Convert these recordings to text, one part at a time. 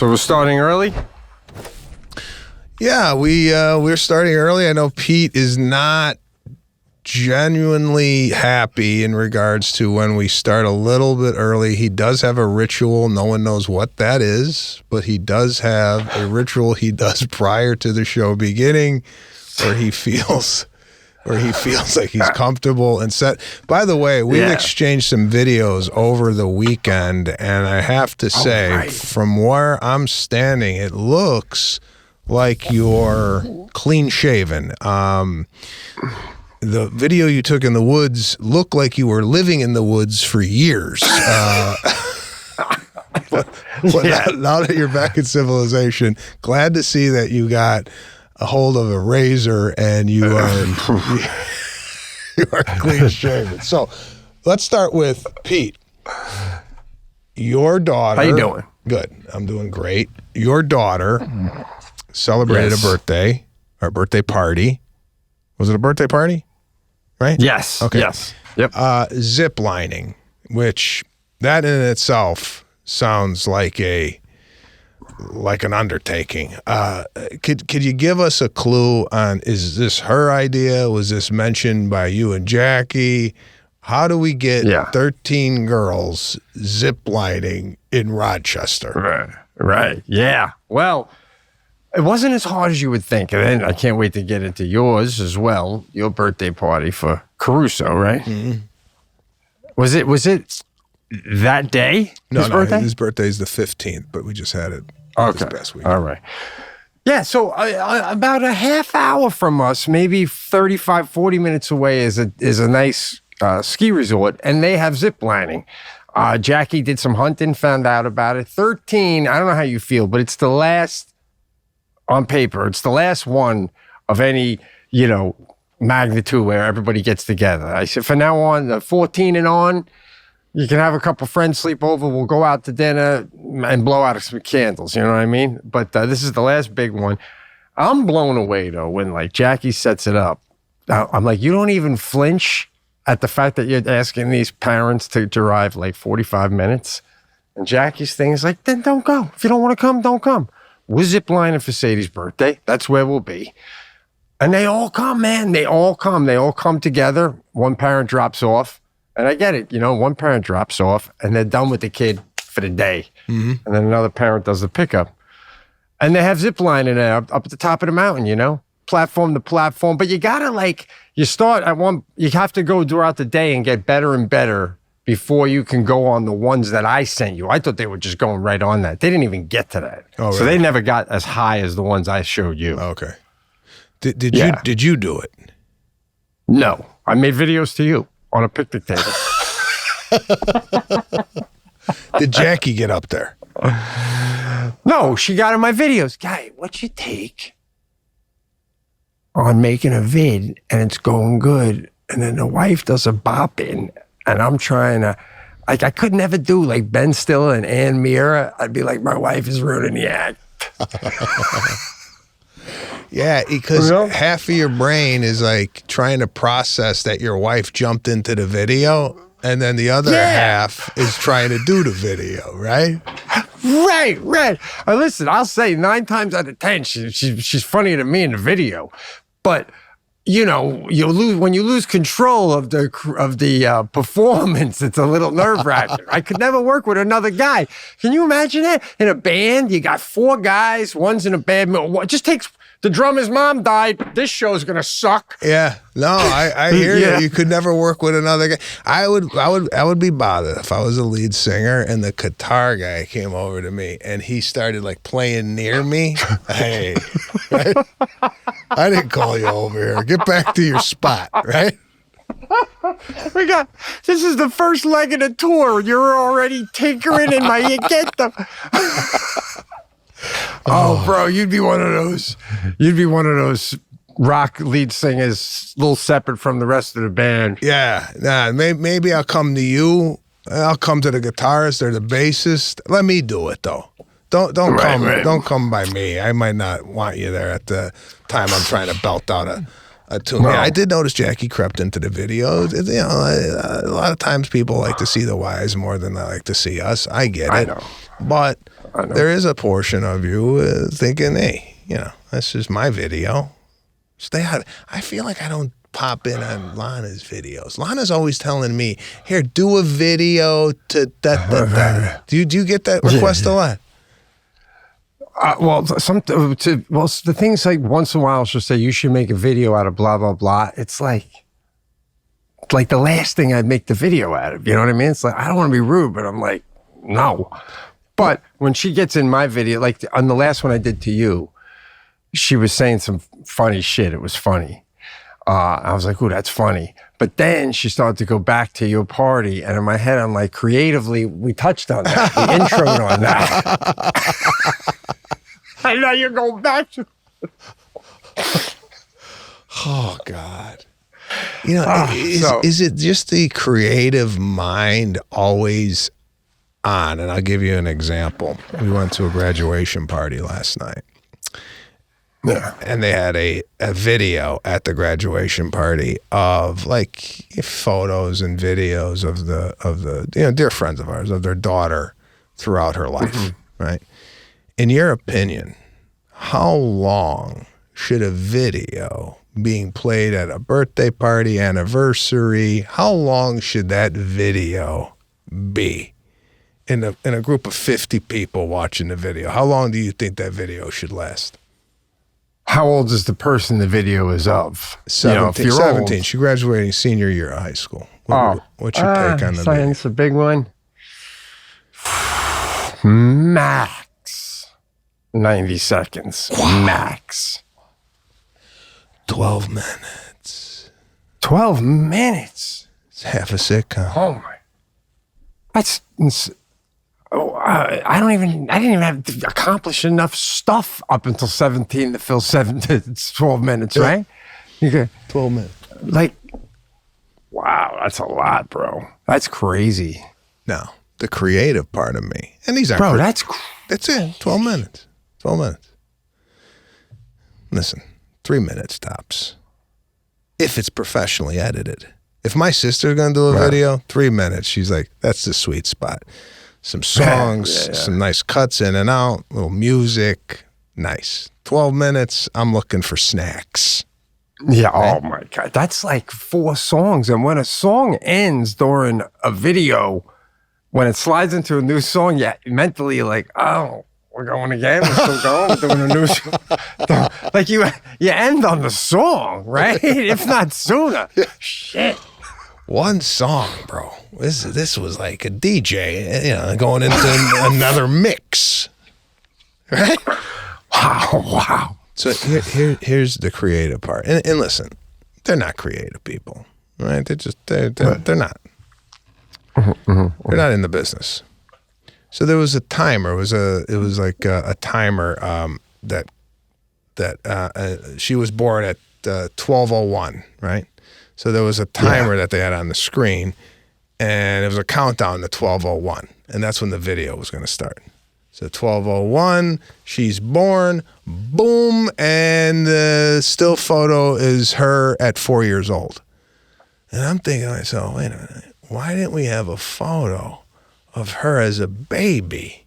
So we're starting early? Yeah, we're starting early. I know Pete is not genuinely happy in regards to when we start a little bit early. He does have a ritual. No one knows what that is, but he does have a ritual he does prior to the show beginning where he feels like he's comfortable and set. By the way, we've exchanged some videos over the weekend, and I have to say, from where I'm standing, it looks like you're clean shaven. The video you took in the woods looked like you were living in the woods for years. But now that you're back in civilization, glad to see that you got a hold of a razor and you are clean shaven. So let's start with Pete. Your daughter. How you doing? Good. I'm doing great. Your daughter celebrated a birthday party. Was it a birthday party? Right? Yes. Okay. Yes. Yep. Ziplining, which that in itself sounds like an undertaking. Could you give us a clue on, is this her idea? Was this mentioned by you and Jackie? How do we get 13 girls ziplining in Rochester? Right. Yeah. Well, it wasn't as hard as you would think. And then I can't wait to get into yours as well. Your birthday party for Caruso, right? Mm-hmm. Was it that day? No, his birthday is the 15th, but we just had it this past week. All right. Yeah, so about a half hour from us, maybe 35, 40 minutes away is a nice ski resort, and they have zip lining. Jackie did some hunting, found out about it. 13, I don't know how you feel, but it's the last, on paper, it's the last one of any, magnitude where everybody gets together. I said, from now on, the 14 and on, you can have a couple friends sleep over. We'll go out to dinner and blow out some candles. You know what I mean? But this is the last big one. I'm blown away, though, when, Jackie sets it up. I'm like, you don't even flinch at the fact that you're asking these parents to drive 45 minutes. And Jackie's thing is like, then don't go. If you don't want to come, don't come. We're ziplining for Sadie's birthday. That's where we'll be. And they all come, man. They all come. They all come together. One parent drops off. And I get it. One parent drops off and they're done with the kid for the day. Mm-hmm. And then another parent does the pickup. And they have ziplining up at the top of the mountain, platform to platform. But you got to you start at one, you have to go throughout the day and get better and better before you can go on the ones that I sent you. I thought they were just going right on that. They didn't even get to that. Oh, really? So they never got as high as the ones I showed you. Okay. Did you do it? No. I made videos to you on a picnic table. Did Jackie get up there? No, she got in my videos. Guy, what'd you take on making a vid and it's going good, and then the wife does a bop in, and I'm trying to, I could never do Ben Stiller and Ann Mira. I'd be like, my wife is ruining the act. Yeah, because half of your brain is trying to process that your wife jumped into the video, and then the other half is trying to do the video, right? Right. Listen, I'll say 9 times out of 10, she's funnier than me in the video, but you lose when you lose control of the performance. It's a little nerve-wracking. I could never work with another guy. Can you imagine that? In a band, you got 4 guys. One's in a bad mood. It just takes. The drummer's mom died. This show's gonna suck. Yeah, no, I hear you. You could never work with another guy. I would be bothered if I was a lead singer and the guitar guy came over to me and he started playing near me. Hey, right? I didn't call you over here. Get back to your spot, right? This is the first leg of the tour. You're already tinkering in my get them. Oh, bro, you'd be one of those rock lead singers, a little separate from the rest of the band. Yeah, maybe I'll come to you. I'll come to the guitarist or the bassist. Let me do it though. Don't come by me. I might not want you there at the time I'm trying to belt out a tune. Yeah, I did notice Jackie crept into the video. A lot of times people like to see the wives more than they like to see us. I get it. I know. But there is a portion of you thinking, hey, that's just my video. Stay out. I feel like I don't pop in on Lana's videos. Lana's always telling me, here, do a video to that. Do you get that request a lot? The things like once in a while she'll say, you should make a video out of blah, blah, blah. It's like the last thing I'd make the video out of. You know what I mean? It's like, I don't want to be rude, but I'm like, no. But when she gets in my video, like on the last one I did to you, she was saying some funny shit. It was funny. I was like, ooh, that's funny. But then she started to go back to your party. And in my head, I'm like, creatively, we touched on that. We introed on that. I know you're going back to. Oh, God. Is it just the creative mind always on? And I'll give you an example. We went to a graduation party last night. Yeah. And they had a video at the graduation party of like photos and videos of the dear friends of ours, of their daughter throughout her life, right? In your opinion, how long should a video being played at a birthday party, anniversary, how long should that video be in a group of 50 people watching the video? How long do you think that video should last? How old is the person the video is of? 17. 17. She graduating senior year of high school. What's your take on the video? It's a big one. Max 90 seconds. Wow. Max. 12 minutes. 12 minutes? It's half a sitcom. Oh, my. That's... I didn't even have to accomplish enough stuff up until 17 to fill 12 minutes, right? You get 12 minutes. Like, wow, that's a lot, bro. That's crazy. Now, the creative part of me, and these aren't... Bro, that's it, 12 minutes. 12 minutes. Listen, 3 minutes tops. If it's professionally edited. If my sister's going to do a video, 3 minutes, she's like, that's the sweet spot. Some songs, some nice cuts in and out, little music, nice. 12 minutes, I'm looking for snacks. Yeah, right? Oh my God. That's like 4 songs. And when a song ends during a video, when it slides into a new song, mentally you're like, oh, we're going again. We're still going. We're doing a new song. Like you end on the song, right? If not sooner. Shit. One song, bro. This was like a DJ, going into another mix, right? Wow. So here's the creative part, and listen, they're not creative people, right? They're not. They're not in the business. So there was a timer. It was like a timer that she was born at 12:01, right? So there was a timer that they had on the screen, and it was a countdown to 12:01, and that's when the video was going to start. So 12:01, she's born, boom, and the still photo is her at 4 years old. And I'm thinking to myself, wait a minute, why didn't we have a photo of her as a baby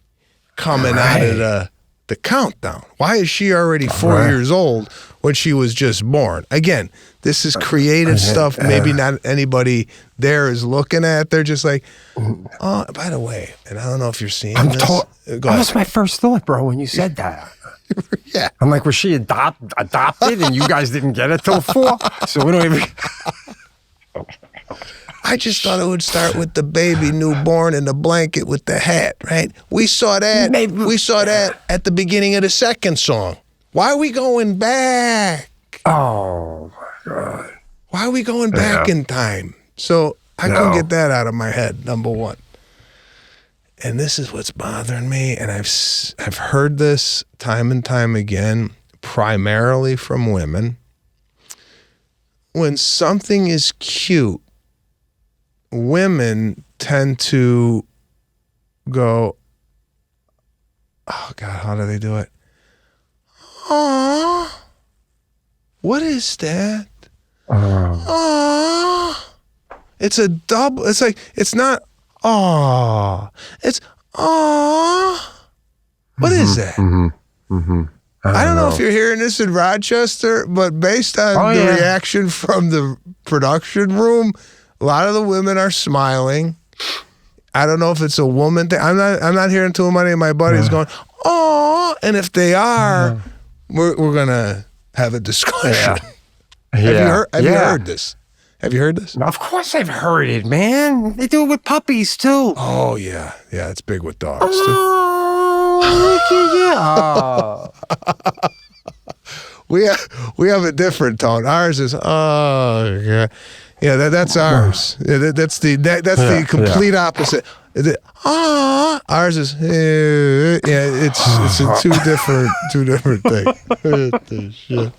coming out of the countdown? Why is she already 4 years old when she was just born? Again, this is creative stuff. Maybe not anybody there is looking at. They're just like, oh, by the way, and I don't know if you're seeing this. That was my first thought, bro, when you said that. Yeah. I'm like, was she adopted and you guys didn't get it till 4? So we don't even... I just thought it would start with the baby newborn in the blanket with the hat, right? We saw that. We saw that at the beginning of the second song. Why are we going back? Oh, my God. Why are we going back in time? So I couldn't get that out of my head, number one. And this is what's bothering me, and I've heard this time and time again, primarily from women. When something is cute, women tend to go, oh God, how do they do it? Aww, what is that? Aww. It's a double, it's like, it's not, aww, it's aww. What is that? I don't know if you're hearing this in Rochester, but based on the reaction from the production room, a lot of the women are smiling. I don't know if it's a woman thing. I'm not hearing too many of my buddies going, "Oh," and if they are, we're gonna have a discussion. Have you heard this? Have you heard this? Of course I've heard it, man. They do it with puppies too. Oh yeah, it's big with dogs too. Oh, We have a different tone. Ours is that's ours. That's the complete opposite. Ours is it's a two different things. Shit.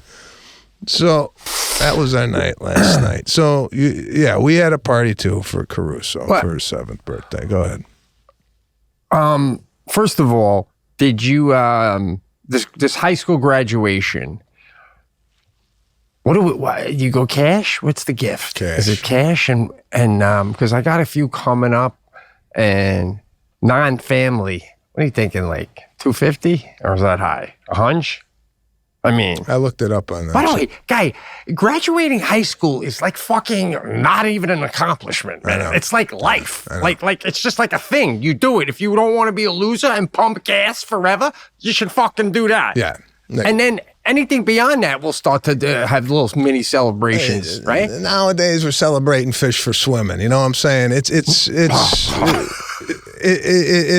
So that was our night last night. So we had a party too for Caruso for his 7th birthday. Go ahead. First of all, did you this high school graduation? You go cash? What's the gift? Cash. Is it cash? And because I got a few coming up, and non-family. What are you thinking? Like $250, or is that high? A hunch? I mean, I looked it up on that. By the way, guy, graduating high school is like fucking not even an accomplishment, man. It's like life. Like it's just like a thing. You do it. If you don't want to be a loser and pump gas forever, you should fucking do that. Yeah. And then anything beyond that, we'll start to have little mini celebrations, right? Nowadays, we're celebrating fish for swimming. You know what I'm saying? It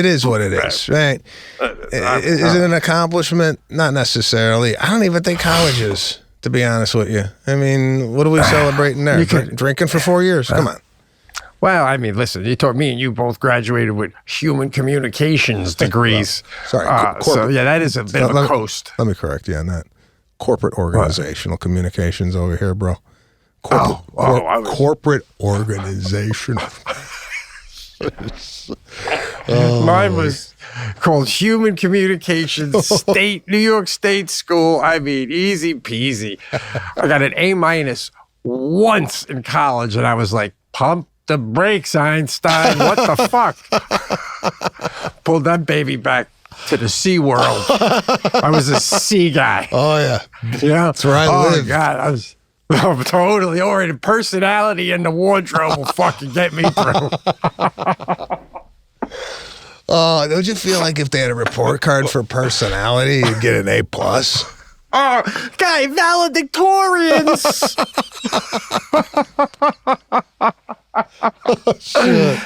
is what it is, right? Is it an accomplishment? Not necessarily. I don't even think college is, to be honest with you. I mean, what are we celebrating there? Drinking for 4 years? Come on. Well, I mean, listen, me and you both graduated with human communications degrees. Sorry. So, that is a bit of a coast. Let me correct you on that. Corporate organizational communications over here, bro. Corporate organization. Mine was called Human Communications, New York State School. I mean, easy peasy. I got an A- once in college, and I was like, pump the brakes, Einstein. What the fuck? Pulled that baby back to the Sea World. I was a sea guy. Oh, yeah. Yeah. That's where I live. Oh, God. I was totally already. Personality and the wardrobe will fucking get me through. Oh, don't you feel like if they had a report card for personality, you'd get an A+? Oh, guy, valedictorians.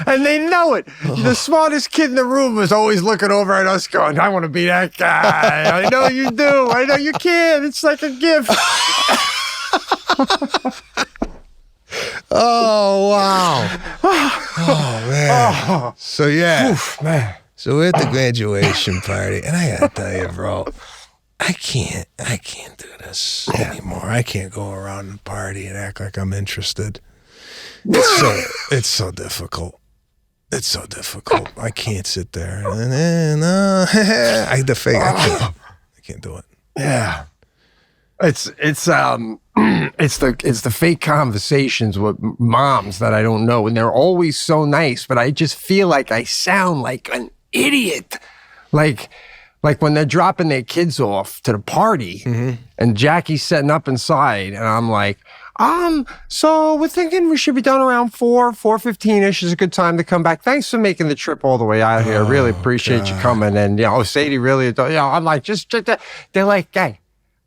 And they know it. The smartest kid in the room was always looking over at us going, I want to be that guy. I know you do. I know you can. It's like a gift. Oh, wow. Oh, man. So, Oof, man. So we're at the graduation party, and I gotta tell you, bro, I can't do this anymore. I can't go around the party and act like I'm interested. It's so difficult. It's so difficult. I can't sit there and I can't do it. Yeah. It's the fake conversations with moms that I don't know, and they're always so nice, but I just feel like I sound like an idiot. Like when they're dropping their kids off to the party, and Jackie's setting up inside, and I'm like, so we're thinking we should be done around 4:15-ish is a good time to come back. Thanks for making the trip all the way out here. Really appreciate you coming. And, Sadie really, I'm like, they're like, hey,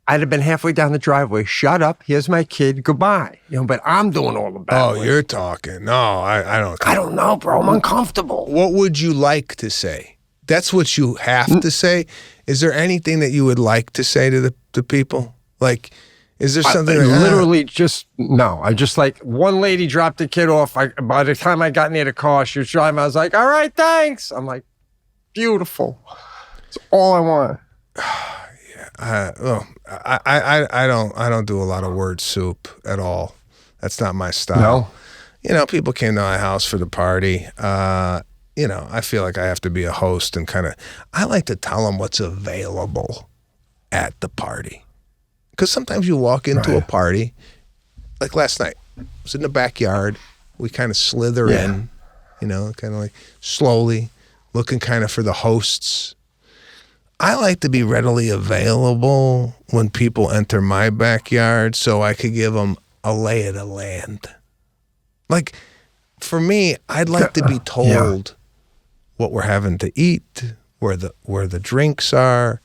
I'd have been halfway down the driveway. Shut up. Here's my kid. Goodbye. But I'm doing all the bad. Oh, you're talking. No, I don't. I don't know, bro. I'm uncomfortable. What would you like to say? That's what you have to say. Is there anything that you would like to say to the people? Like, is there something? I just like one lady dropped the kid off. By the time I got near the car, she was driving. I was like, all right, thanks. I'm like, beautiful. It's all I want. I don't do a lot of word soup at all. That's not my style. No. People came to my house for the party. I feel like I have to be a host and I like to tell them what's available at the party. Because sometimes you walk into a party, like last night, I was in the backyard. We kind of slither in, kind of like slowly, looking kind of for the hosts. I like to be readily available when people enter my backyard so I could give them a lay of the land. Like, for me, I'd like to be told what we're having to eat, where the drinks are,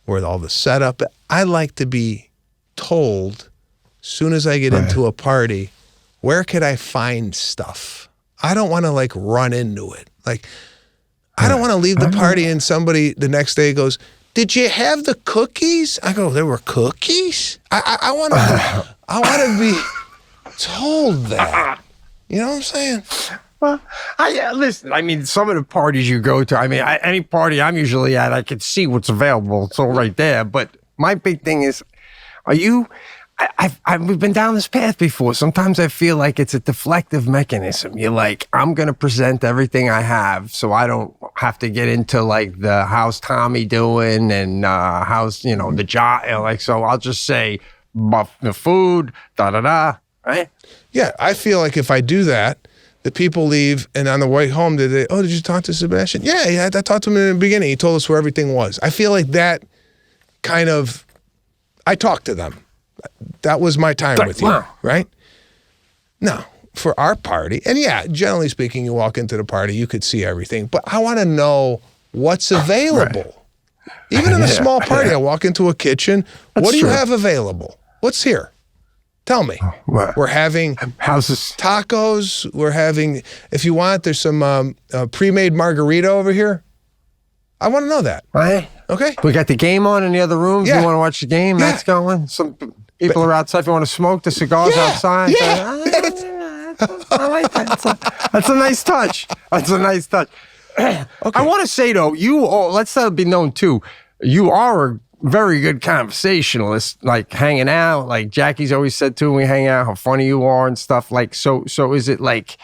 where all the setup. I like to be told, soon as I get into a party, where could I find stuff? I don't want to like run into it. Like, I don't want to leave the party and somebody the next day goes, "Did you have the cookies?" I go, "There were cookies?" I want to be told that. You know what I'm saying? Well, listen. I mean, some of the parties you go to. I mean, any party I'm usually at, I can see what's available. It's all right there. But my big thing is, are you? We've been down this path before. Sometimes I feel like it's a deflective mechanism. You're like, I'm going to present everything I have so I don't have to get into like the how's Tommy doing and how's, the job. Like, so I'll just say the food, right? Yeah, I feel like if I do that, the people leave and on the way home, did you talk to Sebastian? Yeah, I talked to him in the beginning. He told us where everything was. I feel like that kind of, I talked to them. That was my time with you, right? No, for our party. And yeah, generally speaking, you walk into the party, you could see everything. But I want to know what's available. Right. Even in a small party, I walk into a kitchen. What do you have available? What's here? Tell me. We're having tacos. We're having, if you want, there's some pre-made margarita over here. I want to know that. Right. Okay. We got the game on in the other rooms. Yeah. You want to watch the game? Yeah. That's going. Some people are outside. If you want to smoke, the cigars outside. Yeah. I like that. That's a nice touch. That's a nice touch. Okay. I want to say, though, let's let it be known, too, you are a very good conversationalist, like hanging out. Like Jackie's always said, too, when we hang out, how funny you are and stuff. Like, so is it like,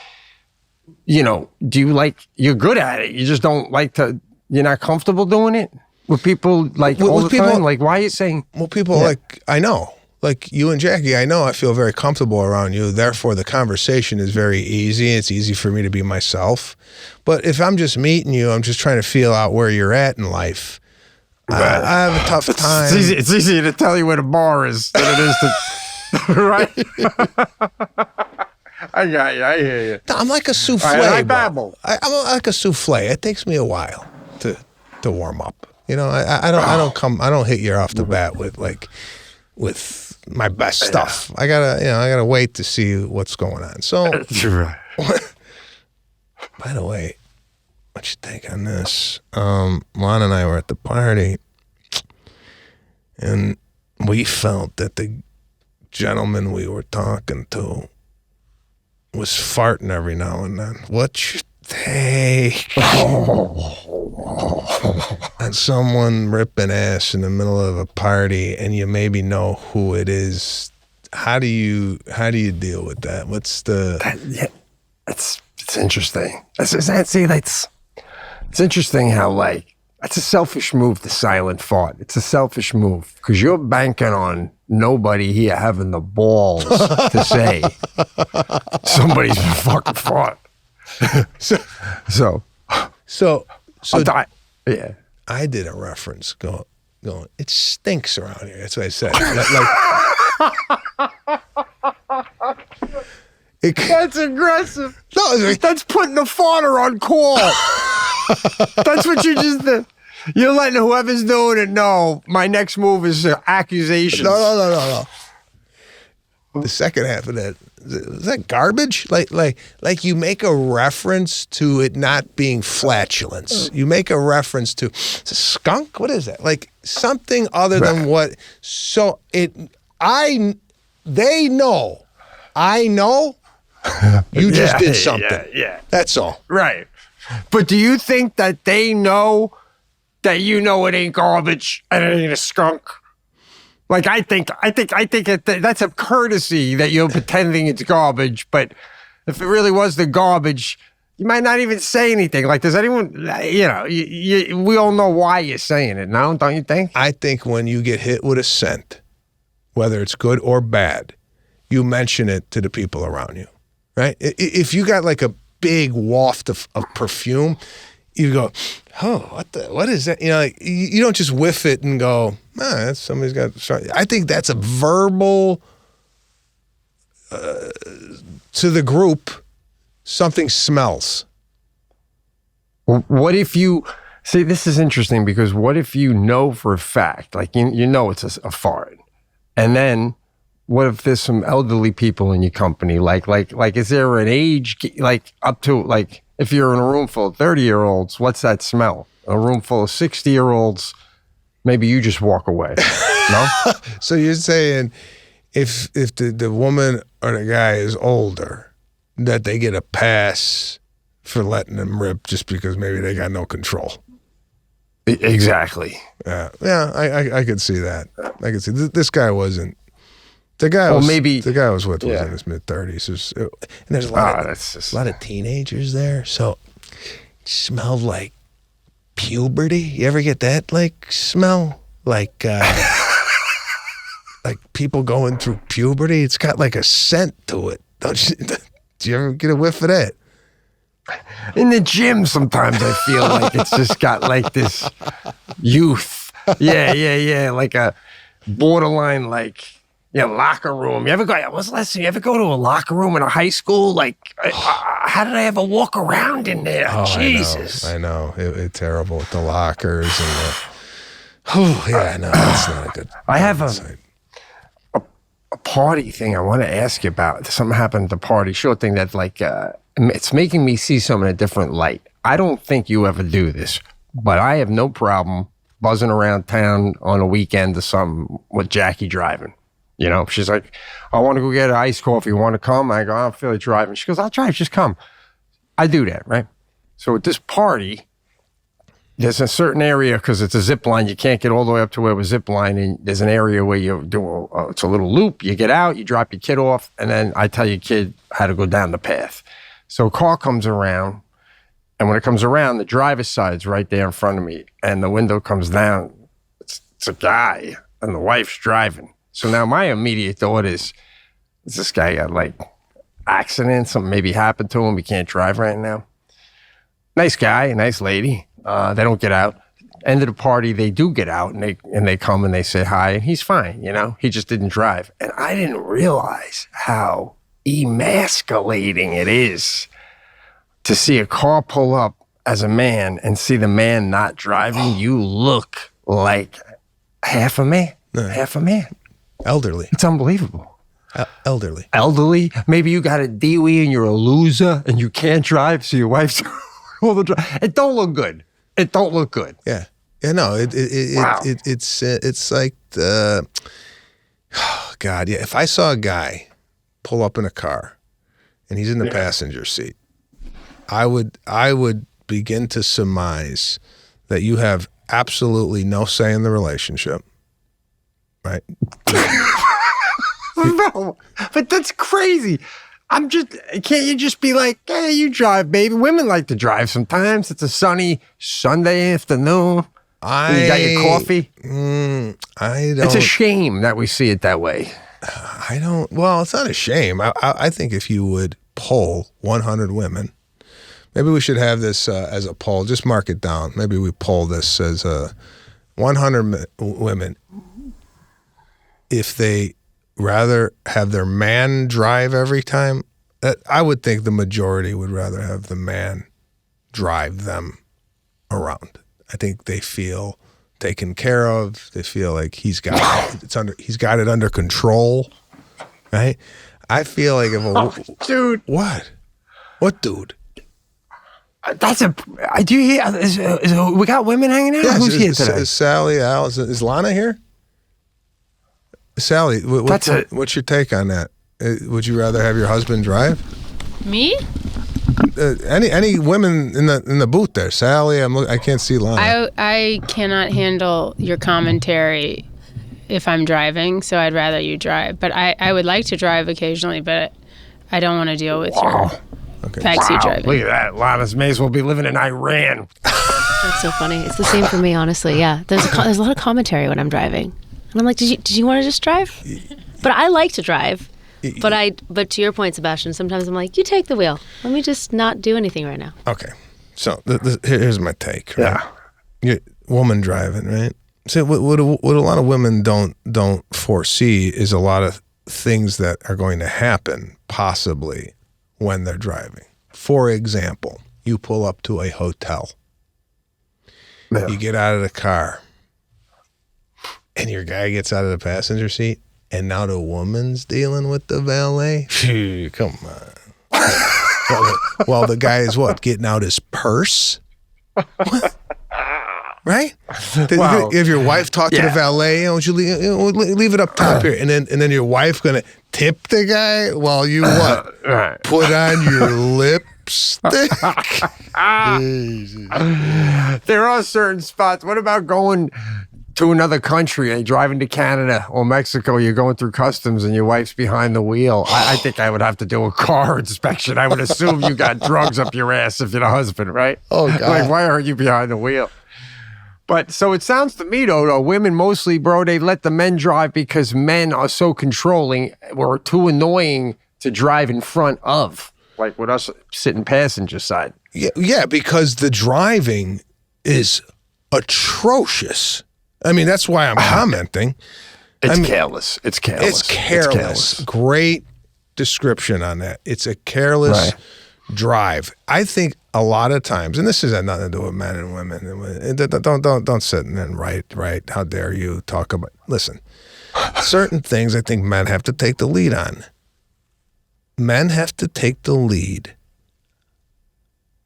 do you like, you're good at it? You just don't like to, you're not comfortable doing it with people like all the time? Like, why are you saying? Well, people like, I know. Like you and Jackie, I know I feel very comfortable around you. Therefore, the conversation is very easy. It's easy for me to be myself. But if I'm just meeting you, I'm just trying to feel out where you're at in life. I have a tough time. It's easier to tell you where the bar is than it is to, right? I got you. I hear you. No, I'm like a souffle. I babble. I'm like a souffle. It takes me a while to warm up. I don't hit you off the bat with my best stuff. I gotta wait to see what's going on. So, by the way, what you think on this? Lon and I were at the party, and we felt that the gentleman we were talking to was farting every now and then. What you think? And someone ripping ass in the middle of a party, and you maybe know who it is. How do you deal with that? What's the? It's interesting. It's interesting how it's a selfish move, the silent fart. It's a selfish move because you're banking on nobody here having the balls to say somebody's a fucking fart. So yeah. I did a reference going, it stinks around here. That's what I said. That's aggressive. No, that's putting the farter on call. That's what you just did. You're letting whoever's doing it know my next move is accusations. No. The second half of that, is that garbage? Like you make a reference to it not being flatulence. You make a reference to, it's a skunk? What is that? Like something other than what, so they know. I know you just did something. Yeah. That's all. Right. But do you think that they know that it ain't garbage and it ain't a skunk? Like I think that's a courtesy that you're pretending it's garbage. But if it really was the garbage, you might not even say anything. Like, does anyone? We all know why you're saying it now, don't you think? I think when you get hit with a scent, whether it's good or bad, you mention it to the people around you, right? If you got like a big waft of perfume, you go, oh, what is that? You know, like, you don't just whiff it and go, that's somebody's got. I think that's a verbal to the group. Something smells. What if you see? This is interesting because what if you know for a fact, like you know it's a fart, and then what if there's some elderly people in your company? Like is there an age like up to like if you're in a room full of 30-year-olds, what's that smell? A room full of 60-year-olds, maybe you just walk away. No. So you're saying if the woman or the guy is older, that they get a pass for letting them rip just because maybe they got no control. Exactly. Yeah. I could see that. I could see this guy wasn't. The guy was was in his mid-30s. And there's a lot of teenagers there, so it smelled like puberty. You ever get that like smell? Like like people going through puberty. It's got like a scent to it. Don't you? Do you ever get a whiff of that? In the gym, sometimes I feel like it's just got like this youth. Yeah. Like a borderline, like, locker room. You ever go to a locker room in a high school? Like, how did I ever walk around in there? Oh, Jesus. I know. It's terrible with the lockers and the. Oh, yeah, no, that's not a good. I have a party thing I want to ask you about. Something happened at the party. Short thing that like it's making me see something in a different light. I don't think you ever do this, but I have no problem buzzing around town on a weekend or something with Jackie driving. You know, she's like, I want to go get an iced coffee. You want to come? I go, I don't feel like driving. She goes, I'll drive. Just come. I do that, right? So at this party, there's a certain area, because it's a zip line, you can't get all the way up to where it was zip line, and there's an area where you do it's a little loop, you get out, you drop your kid off, and then I tell your kid how to go down the path. So a car comes around, and when it comes around, the driver's side's right there in front of me, and the window comes down. It's a guy, and the wife's driving. So now my immediate thought is this guy got like accident, something maybe happened to him, he can't drive right now. Nice guy, nice lady. They don't get out. End of the party, they do get out, and they come and they say hi, and he's fine, he just didn't drive. And I didn't realize how emasculating it is to see a car pull up as a man and see the man not driving. You look like half a man. Elderly. It's unbelievable. Elderly. Maybe you got a DWI and you're a loser and you can't drive, so your wife's all the drive. It don't look good. Yeah. Yeah, no, Wow. it's like the, oh God, yeah. If I saw a guy pull up in a car and he's in the passenger seat, I would begin to surmise that you have absolutely no say in the relationship, right? No, but that's crazy. Can't you just be like, hey, you drive, baby? Women like to drive sometimes. It's a sunny Sunday afternoon. You got your coffee. I don't. It's a shame that we see it that way. I don't. Well, it's not a shame. I think if you would poll 100 women, maybe we should have this as a poll. Just mark it down. Maybe we poll this as 100 women. If they rather have their man drive every time, I would think the majority would rather have the man drive them around. I think they feel taken care of. They feel like he's got it under control, right? I feel like if dude, what dude? Do you hear? We got women hanging out. Yes, Who's here today? Is Sally? Is Lana here? Sally, what's your take on that? Would you rather have your husband drive? Me? Any women in the booth there? Sally, I can't see Lana. I cannot handle your commentary if I'm driving, so I'd rather you drive. But I would like to drive occasionally, but I don't want to deal with your backseat driving. Look at that. Lana's may as well be living in Iran. That's so funny. It's the same for me, honestly. Yeah, there's a lot of commentary when I'm driving, and I'm like, did you want to just drive? But I like to drive. But to your point, Sebastian, sometimes I'm like, you take the wheel. Let me just not do anything right now. Okay. So here's my take. Right? Yeah. You're woman driving, right? So what a lot of women don't foresee is a lot of things that are going to happen possibly when they're driving. For example, you pull up to a hotel. Yeah. You get out of the car, and your guy gets out of the passenger seat, and now the woman's dealing with the valet. Phew, come on. Well, the guy is what? Getting out his purse? What? Right? Wow. If your wife talked to the valet, you leave it up top here, and then your wife gonna tip the guy while you what? Right. Put on your lipstick. There are certain spots. What about going to another country and driving to Canada or Mexico? You're going through customs and your wife's behind the wheel. I think I would have to do a car inspection. I would assume you got drugs up your ass if you're the husband, right? Oh, God. Like, why are you behind the wheel? But so it sounds to me, though, women mostly, bro, they let the men drive because men are so controlling or too annoying to drive in front of, like with us sitting passenger side. Yeah, because the driving is atrocious. I mean, that's why I'm commenting. It's careless. It's careless. It's careless. Great description on that. It's a careless drive. I think a lot of times, and this has had nothing to do with men and women. Don't sit and write. How dare you talk about? Listen, certain things I think men have to take the lead on. Men have to take the lead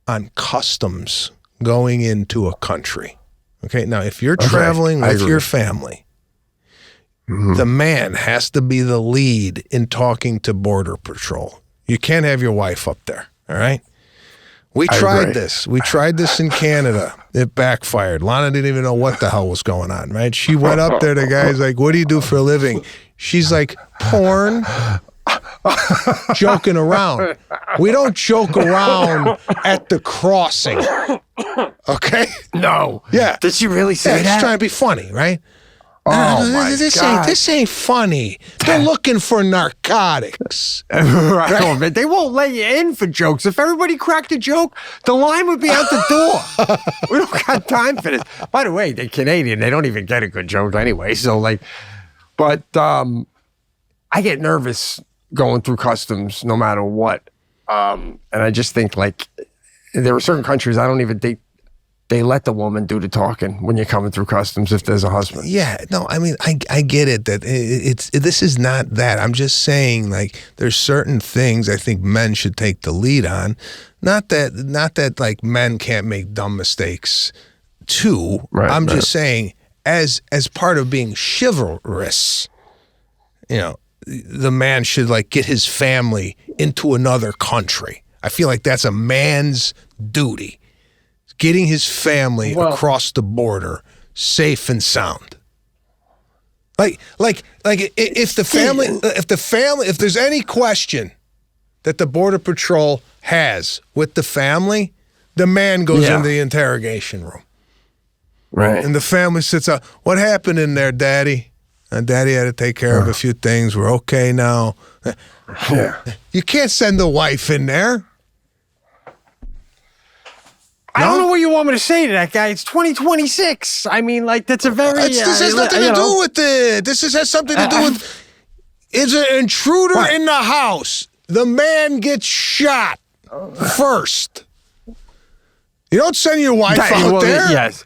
on customs going into a country. Okay, now if you're traveling with your family, the man has to be the lead in talking to Border Patrol. You can't have your wife up there, all right? We tried this. We tried this in Canada. It backfired. Lana didn't even know what the hell was going on, right? She went up there. The guy's like, what do you do for a living? She's like, porn. Joking around. We don't joke around at the crossing. Okay? No. Yeah. Did she really say that? She's trying to be funny, right? Oh, my God. This ain't funny. They're looking for narcotics. Right. They won't let you in for jokes. If everybody cracked a joke, the line would be out the door. We don't got time for this. By the way, they're Canadian. They don't even get a good joke anyway. So, but I get nervous going through customs no matter what. And I just think, there are certain countries I don't even think they let the woman do the talking when you're coming through customs if there's a husband. Yeah, no, I mean, I get it that this is not that. I'm just saying, there's certain things I think men should take the lead on. Not that men can't make dumb mistakes too. Right, I'm just saying, as part of being chivalrous, the man should get his family into another country. I feel like that's a man's duty. Getting his family across the border safe and sound. If there's any question that the Border Patrol has with the family, the man goes into the interrogation room. Right. And the family sits up. What happened in there, Daddy? Daddy had to take care of a few things. We're okay now. Yeah. You can't send the wife in there. I don't know what you want me to say to that guy. It's 2026. I mean, that's a very... This has nothing to do with it. This has something to do with... It's an intruder in the house. The man gets shot first. You don't send your wife out there. Yes.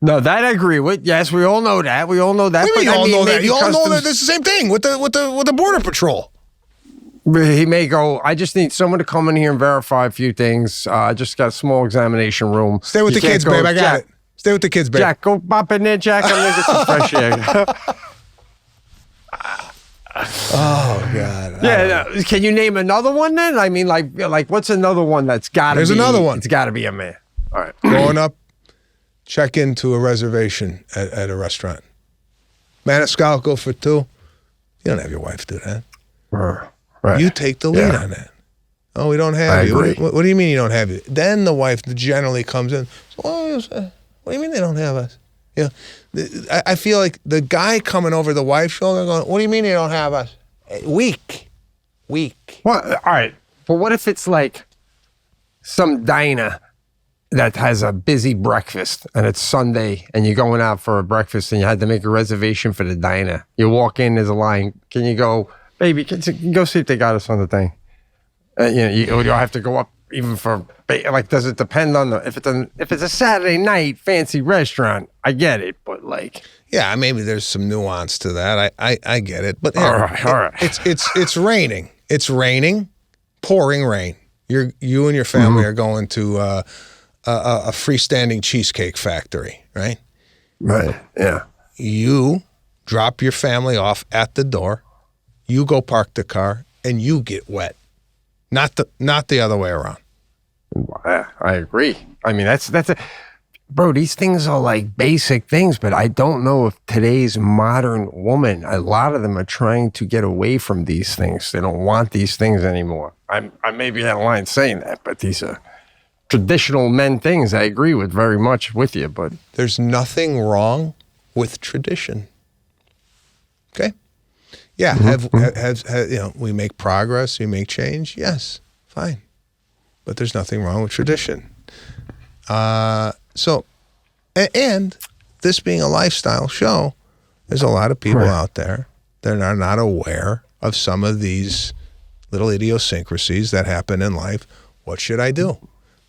No, that I agree with. Yes, we all know that. We all know that. What do you mean you all know that? You all know that it's the same thing with the Border Patrol. He may go, I just need someone to come in here and verify a few things. I just got a small examination room. Stay with the kids, babe. I got it. Stay with the kids, babe. Jack, go bop in there, Jack. I'm going to get some fresh air. Oh, God. Yeah. Can you name another one then? I mean, what's another one that's got to be? There's another one. It's got to be a man. All right. Going up, check into a reservation at a restaurant. Maniscalco for two. You don't have your wife do that. Right. You take the lead on that. Oh, we don't have you. What do you mean you don't have you? Then the wife generally comes in. What do you mean they don't have us? I feel like the guy coming over the wife's shoulder going, what do you mean they don't have us? Weak. Well, all right. But what if it's some diner that has a busy breakfast and it's Sunday and you're going out for a breakfast and you had to make a reservation for the diner. You walk in, there's a line. Can you go, baby, can you go see if they got us on the thing? You'll have to go up even for, like, does it depend on if it's a Saturday night fancy restaurant? I get it, but like. Yeah, maybe there's some nuance to that. I get it. But all right. It's raining. It's raining, pouring rain. You and your family are going to a freestanding cheesecake factory, right? Right. Yeah. You drop your family off at the door. You go park the car, and you get wet. Not the other way around. I agree. I mean, that's a. Bro, these things are like basic things, but I don't know if today's modern woman, a lot of them are trying to get away from these things. They don't want these things anymore. I may be out of line saying that, but these are traditional men things. I agree with very much with you, but there's nothing wrong with tradition. Okay? Yeah, we make progress, we make change. Yes, fine. But there's nothing wrong with tradition. So, and this being a lifestyle show, there's a lot of people out there that are not aware of some of these little idiosyncrasies that happen in life. What should I do?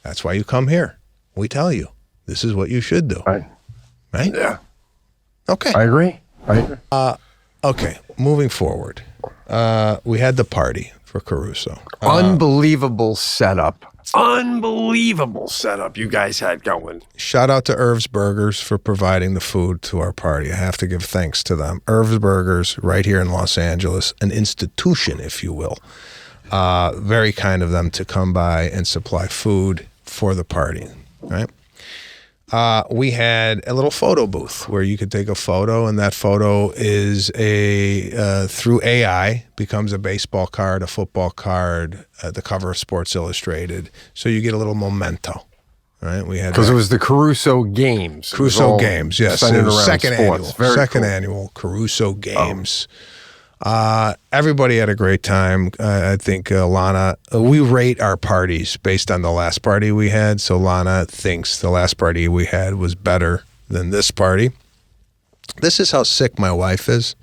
That's why you come here. We tell you, this is what you should do. Right? Yeah. Okay. I agree. Okay, moving forward. We had the party for Caruso. Unbelievable setup. Unbelievable setup you guys had going. Shout out to Irv's Burgers for providing the food to our party. I have to give thanks to them. Irv's Burgers, right here in Los Angeles, an institution, if you will. Very kind of them to come by and supply food for the party, right? We had a little photo booth where you could take a photo, and that photo is through AI, becomes a baseball card, a football card, the cover of Sports Illustrated. So you get a little memento, right? We had, because it was the Caruso Games. Caruso Games, yes. It was second annual Caruso Games. Everybody had a great time. I think Lana, we rate our parties based on the last party we had. So Lana thinks the last party we had was better than this party. This is how sick my wife is.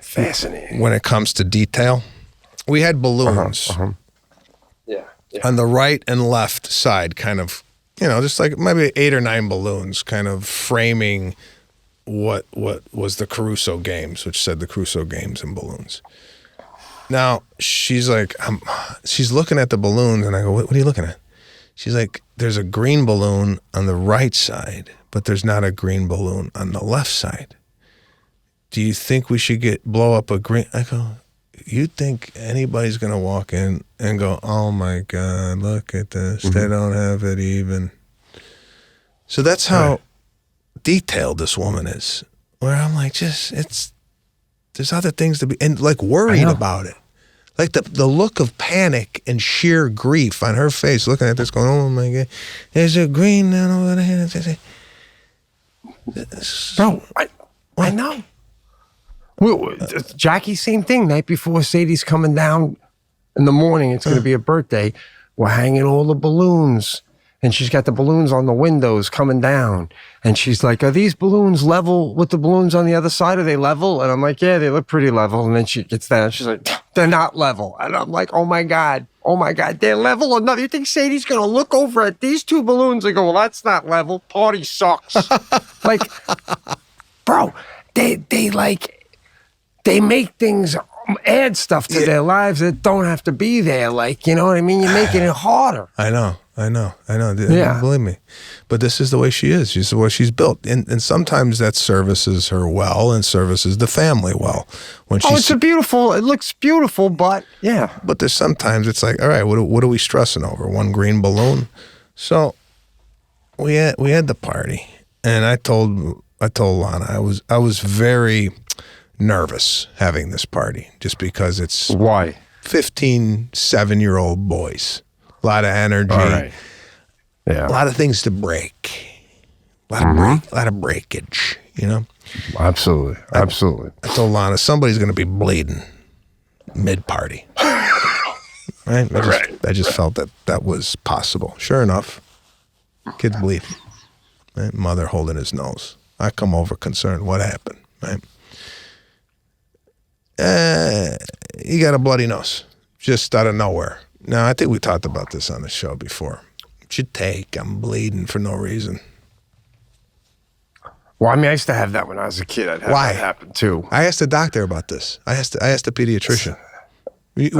Fascinating. When it comes to detail. We had balloons Yeah. on the right and left side, kind of, just like maybe 8 or 9 balloons kind of framing what was the Caruso Games, which said the Caruso Games in balloons. Now, she's like, she's looking at the balloons, and I go, what are you looking at? She's like, there's a green balloon on the right side, but there's not a green balloon on the left side. Do you think we should blow up a green? I go, you think anybody's going to walk in and go, oh my God, look at this. They don't have it even. So that's how detailed this woman is, where I'm like, there's other things to be, and like worried about it. Like the look of panic and sheer grief on her face, looking at this going, oh my God, there's a green down over there. Bro, I know. Jackie, same thing. Night before Sadie's coming down in the morning, it's going to be a birthday. We're hanging all the balloons. And she's got the balloons on the windows coming down. And she's like, are these balloons level with the balloons on the other side? Are they level? And I'm like, yeah, they look pretty level. And then she gets down. She's like, they're not level. And I'm like, oh my God, they're level or not? You think Sadie's going to look over at these 2 balloons and go, well, that's not level. Party sucks. Like, bro, they make things, add stuff to their lives that don't have to be there. Like, you know what I mean? You're making it harder. I know. Yeah. Believe me. But this is the way she is. She's the way she's built. And sometimes that services her well and services the family well. When it looks beautiful, but yeah. But there's sometimes it's like, all right, what are we stressing over? One green balloon? So we had the party, and I told Lana I was very nervous having this party, just because it's why 15, 7-year-old boys. A lot of energy. All right. Yeah. A lot of things to break. A lot of breakage, Absolutely. I told Lana, somebody's going to be bleeding mid-party. Right? I just felt that was possible. Sure enough, Kid's bleeding. Right? Mother holding his nose. I come over concerned. What happened? Right? He got a bloody nose. Just out of nowhere. Now, I think we talked about this on the show before. What you take? I'm bleeding for no reason. Well, I mean, I used to have that when I was a kid. I'd have Why? that happen too. I asked the doctor about this. I asked the pediatrician.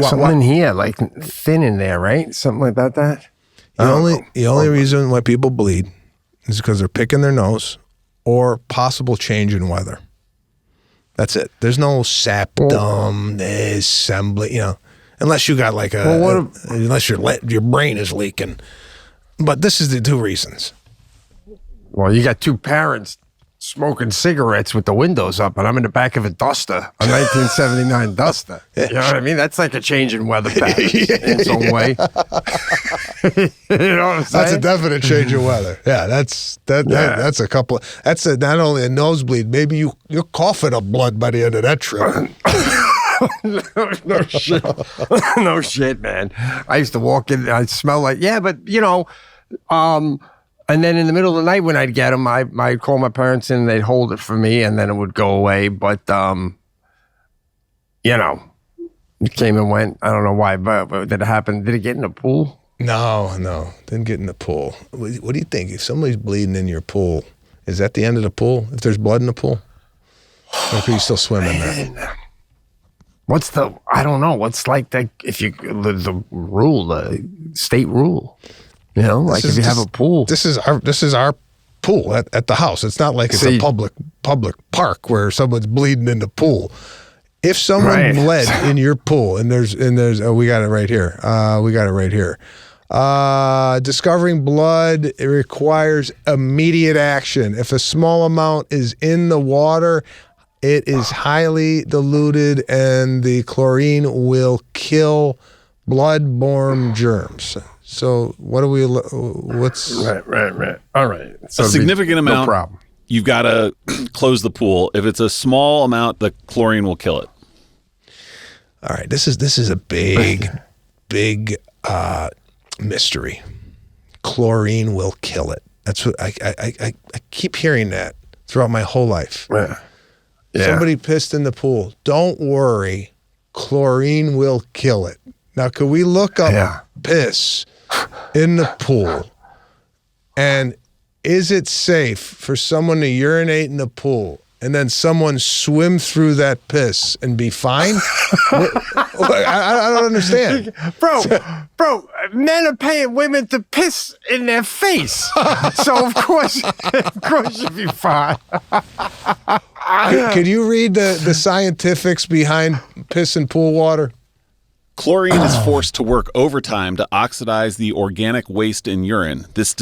Something in here, like thin in there, right? Something like that. The only reason why people bleed is because they're picking their nose or possible change in weather. That's it. There's no septum, assembly, unless you got like unless your brain is leaking. But this is the two reasons. Well, you got two parents smoking cigarettes with the windows up, and I'm in the back of a Duster, a 1979 Duster. You know what I mean? That's like a change in weather patterns in its own way. You know what I'm saying? That's a definite change in weather. Yeah, that's a couple. That's not only a nosebleed. Maybe you're coughing up blood by the end of that trip. No shit. No shit, man. I used to walk in, I'd smell like, and then in the middle of the night when I'd get them, I'd call my parents in and they'd hold it for me and then it would go away. But, it came and went. I don't know why, but did it happen? Did it get in the pool? No. Didn't get in the pool. What do you think? If somebody's bleeding in your pool, is that the end of the pool? If there's blood in the pool? Or can you still swim in there? I don't know. What's like the rule, the state rule? If you have a pool. This is our pool at the house. It's not like it's a public park where someone's bleeding in the pool. If someone bled in your pool, and there's we got it right here. Discovering blood, it requires immediate action. If a small amount is in the water, it is highly diluted, and the chlorine will kill blood-borne germs. So what's... Right. All right. So a significant amount, no problem. You've got to close the pool. If it's a small amount, the chlorine will kill it. All right. This is a big mystery. Chlorine will kill it. That's what I keep hearing that throughout my whole life. Yeah. Somebody pissed in the pool. Don't worry. Chlorine will kill it. Now, could we look up piss in the pool? And is it safe for someone to urinate in the pool and then someone swim through that piss and be fine? I don't understand. Bro, men are paying women to piss in their face. So of course you'll be fine. Could you read the scientifics behind piss and pool water? Chlorine is forced to work overtime to oxidize the organic waste in urine. This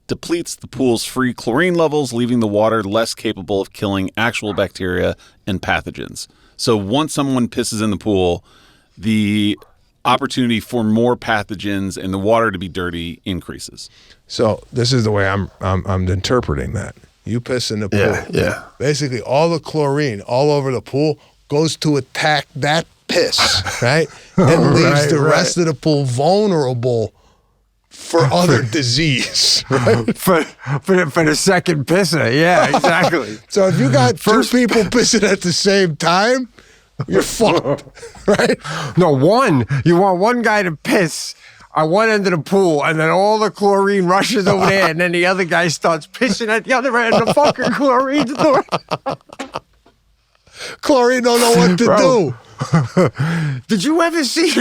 depletes the pool's free chlorine levels, leaving the water less capable of killing actual bacteria and pathogens. So once someone pisses in the pool, the opportunity for more pathogens and the water to be dirty increases. So this is the way I'm interpreting that. You piss in the pool. Yeah. Basically, all the chlorine all over the pool goes to attack that piss, right? And leaves the rest of the pool vulnerable for other disease, right? For the second pisser, yeah, exactly. So if you got two people pissing at the same time, you're fucked, right? No, you want one guy to piss on one end of the pool, and then all the chlorine rushes over there, and then the other guy starts pissing at the other end, and the fucking chlorine's doing. Chlorine don't know what to do. Did you ever see,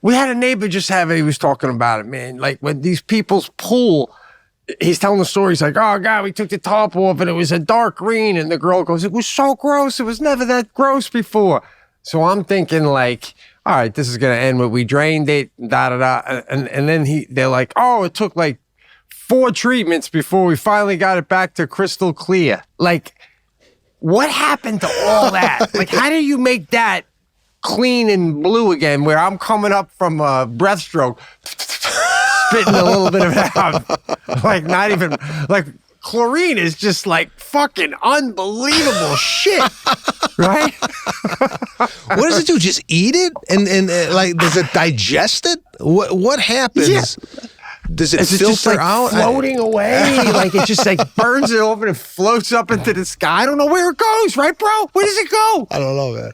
we had a neighbor just he was talking about it, man. Like when these people's pool, he's telling the story. He's like, oh God, we took the top off and it was a dark green. And the girl goes, it was so gross. It was never that gross before. So I'm thinking like, all right, this is going to end with we drained it, da-da-da. And then they're like, oh, it took like 4 treatments before we finally got it back to crystal clear. Like, what happened to all that? Like, how do you make that clean and blue again where I'm coming up from a breaststroke, spitting a little bit of it out? Like, not even, like, chlorine is just like fucking unbelievable shit, right? What does it do? Just eat it? And like, does it digest it? What happens? Yeah. Does it Is it filter just like out? floating away? Like it just like burns it off and it floats up into the sky. I don't know where it goes, right, bro? Where does it go? I don't know, man.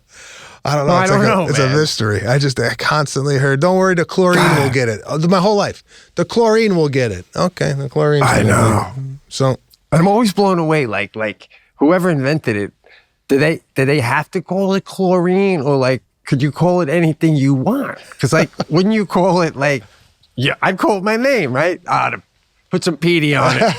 I don't know. I don't know, It's man. a mystery. I constantly heard, don't worry, the chlorine will get it. My whole life. The chlorine will get it. Okay, the chlorine. I know. So I'm always blown away. Like whoever invented it, did they have to call it chlorine, or like could you call it anything you want? Because like wouldn't you call it like, yeah, I'd call it my name, right? To put some PD on it.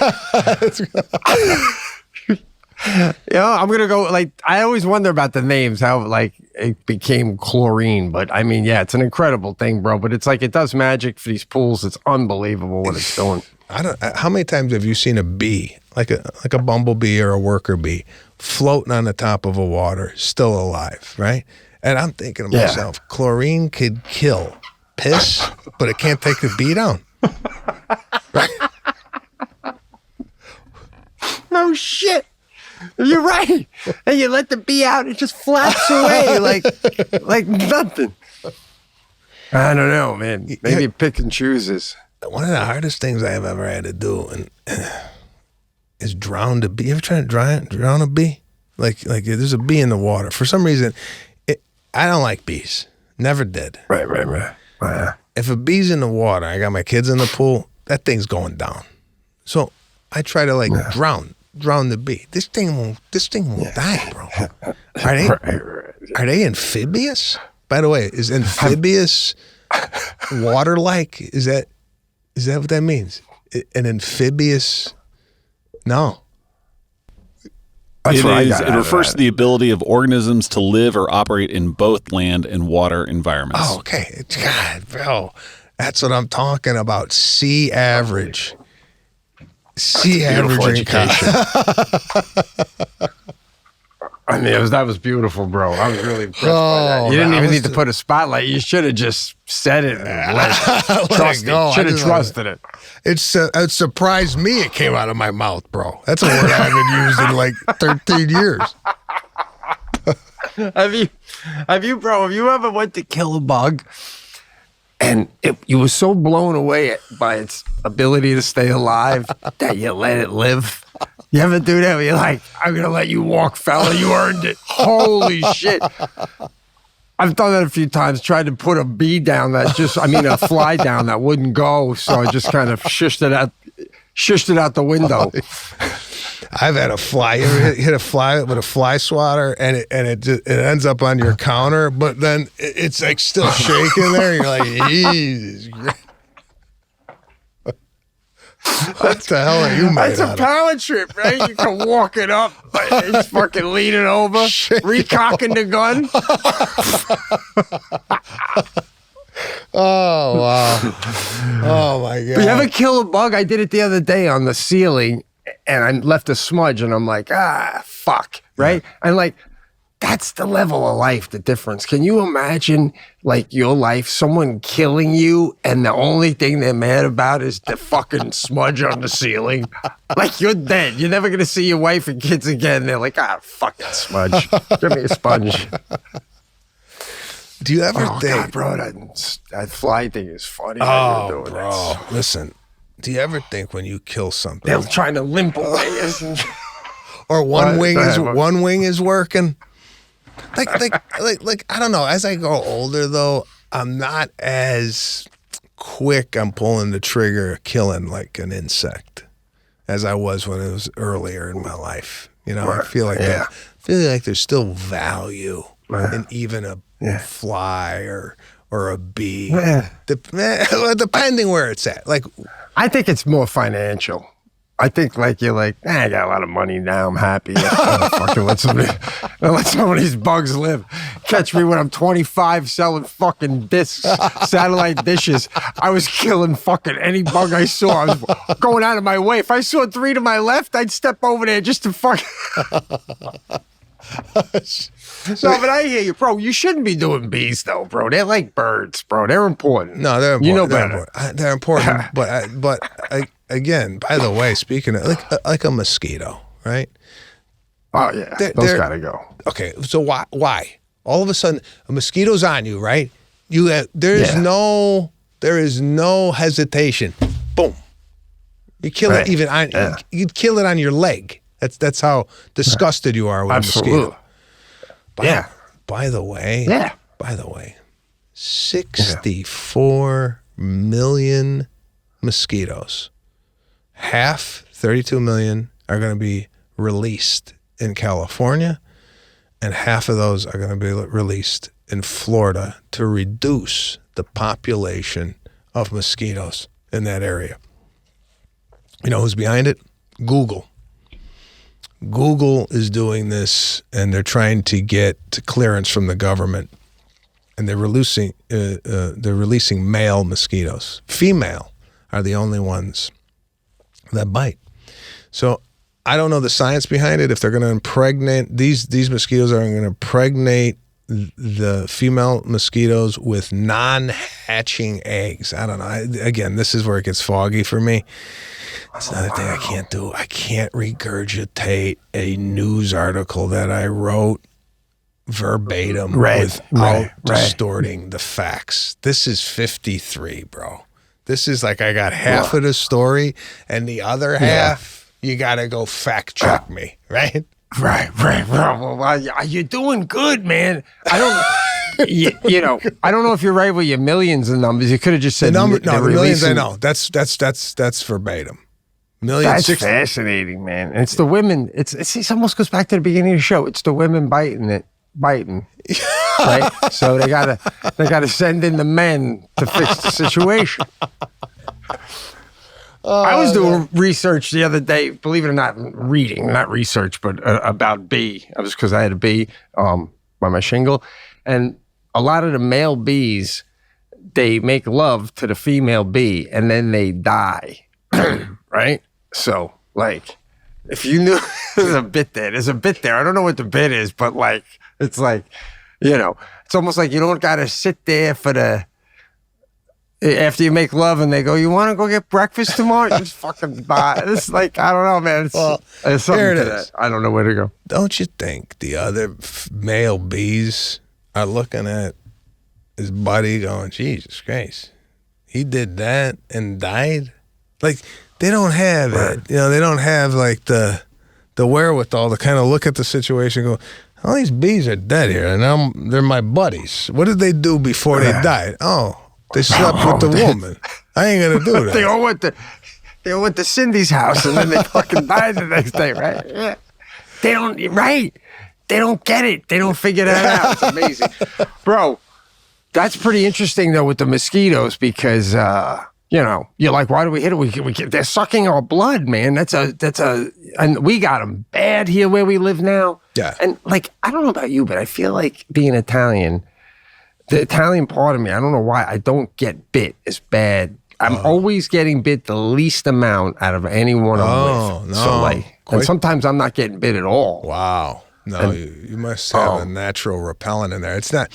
I'm gonna go. Like I always wonder about the names, how like it became chlorine. But I mean, yeah, it's an incredible thing, bro. But it's like it does magic for these pools. It's unbelievable what it's doing. how many times have you seen a bee, like a bumblebee or a worker bee, floating on the top of a water, still alive, right? And I'm thinking to myself, chlorine could kill piss, but it can't take the bee down. Right? No shit. You're right. And you let the bee out, it just flaps away like nothing. I don't know, man. Maybe pick and chooses. One of the hardest things I have ever had to do is drown a bee. You ever try to drown a bee? Like there's a bee in the water. For some reason, I don't like bees. Never did. Right. If a bee's in the water, I got my kids in the pool, that thing's going down. So I try to drown the bee. This thing won't die, bro. Are they amphibious? By the way, is amphibious water-like? Is that what that means? An amphibious? No. It refers to the ability of organisms to live or operate in both land and water environments. Oh, okay. God, bro. That's what I'm talking about. Sea average. Sea average education. I mean, that was beautiful, bro. I was really impressed by that. You didn't even need to put a spotlight. You should have just said it and trusted it. Should have trusted it. It surprised me it came out of my mouth, bro. That's a word I haven't used in like 13 years. Have you ever went to kill a bug and you were so blown away by its ability to stay alive that you let it live? You ever do that where you're like, I'm going to let you walk, fella. You earned it. Holy shit. I've done that a few times, tried to put a a fly down that wouldn't go. So I just kind of shushed it out the window. I've had a fly. You ever hit a fly with a fly swatter and it ends up on your counter, but then it's like still shaking there. You're like, Jesus Christ. What the hell are you made That's a power trip, right? You can walk it up, just fucking lean it over, recocking the gun. Oh, wow. Oh, my God. But you ever kill a bug? I did it the other day on the ceiling, and I left a smudge, and I'm like, fuck, right? Yeah. And like, that's the level of life, the difference. Can you imagine, like, your life, someone killing you, and the only thing they're mad about is the fucking smudge on the ceiling? Like, you're dead. You're never going to see your wife and kids again. They're like, fucking smudge. Give me a sponge. Do you ever think... God, bro, that fly thing is funny. Oh, bro. Listen, do you ever think when you kill something... They're trying to limp away. Or one wing is working... Like I don't know. As I go older, though, I'm not as quick on pulling the trigger, killing like an insect, as I was when it was earlier in my life. You know, I feel like there's still value in even a fly or a bee, depending where it's at. Like, I think it's more financial. I think like you're like, I got a lot of money now. I'm happy. Fucking let some of these bugs live. Catch me when I'm 25 selling fucking satellite dishes. I was killing fucking any bug I saw. I was going out of my way. If I saw 3 to my left, I'd step over there just to fuck. No, but I hear you, bro. You shouldn't be doing bees, though, bro. They're like birds, bro. They're important. No, they're important. You know better. They're important. but again, by the way, speaking of like a mosquito, right? Oh yeah, those gotta go. Okay, so why? All of a sudden, a mosquito's on you, right? There is no hesitation. boom. You kill it even on. You'd kill it on your leg. That's how disgusted you are with a mosquito. By the way. 64 million mosquitoes. Half, 32 million, are going to be released in California, and half of those are going to be released in Florida to reduce the population of mosquitoes in that area. You know who's behind it? Google. Google is doing this, and they're trying to get clearance from the government, and they're releasing male mosquitoes. Female are the only ones that bite. So I don't know the science behind it. If they're going to impregnate these mosquitoes, are going to impregnate the female mosquitoes with non-hatching eggs. I don't know. Again, this is where it gets foggy for me. That's another thing I can't do. I can't regurgitate a news article that I wrote verbatim without distorting the facts. This is 53, bro. This is like I got half of the story, and the other half, you got to go fact check me, right? Right. Well, you're doing good, man. I don't... I don't know if you're right with your millions of numbers. You could have just said the millions. I know that's verbatim. Millions. That's fascinating, man. And it's the women. It almost goes back to the beginning of the show. It's the women biting. Right? So they gotta send in the men to fix the situation. I was doing research the other day, believe it or not, not research, but about bee. That was because I had a bee by my shingle. And a lot of the male bees, they make love to the female bee and then they die, right? So, like, if you knew, there's a bit there. I don't know what the bit is, but, like, it's like, it's almost like you don't got to sit there after you make love and they go, you want to go get breakfast tomorrow? You just fucking die. It's like, I don't know, man. It's something to that. I don't know where to go. Don't you think the other male bees are looking at his buddy going, Jesus Christ, he did that and died? Like, they don't have it. They don't have, like, the wherewithal to kind of look at the situation and go, all these bees are dead here, and they're my buddies. What did they do before they died? Oh, they slept with the woman. I ain't gonna do that. They all went to Cindy's house, and then they fucking died the next day, right? Yeah. They don't get it. They don't figure that out. It's amazing, bro. That's pretty interesting though with the mosquitoes because you're like, why do we hit it? They're sucking our blood, man. And we got them bad here where we live now. Yeah. And like, I don't know about you, but I feel like being Italian, the Italian part of me, I don't know why I don't get bit as bad. I'm always getting bit the least amount out of anyone I'm with. No. So and sometimes I'm not getting bit at all. Wow. No, you must have a natural repellent in there. It's not,